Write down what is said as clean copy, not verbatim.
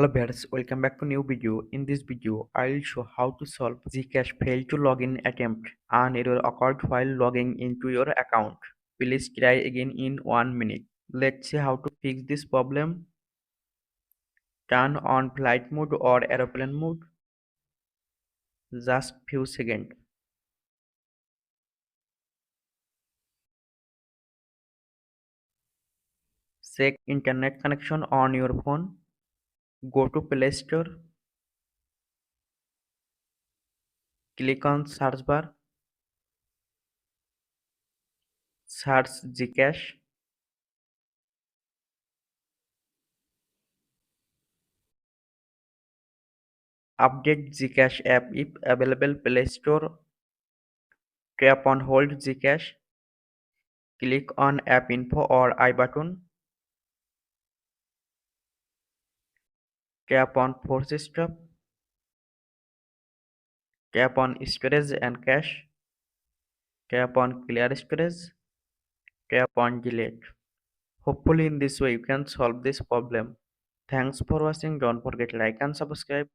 Hello bears, welcome back to new video. In this video, I'll show how to solve Gcash failed to login attempt. An error occurred while logging into your account. Please try again in 1 minute. Let's see how to fix this problem. Turn on flight mode or aeroplane mode. Just few seconds. Check internet connection on your phone. Go to Play Store. Click on search bar. Search Gcash. Update Gcash app if available. Play Store. Tap on Hold Gcash. Click on App Info or I button. Tap on Force Stop. Tap on Storage and Cache. Tap on Clear Storage. Tap on Delete. Hopefully in this way you can solve this problem. Thanks for watching. Don't forget like and subscribe.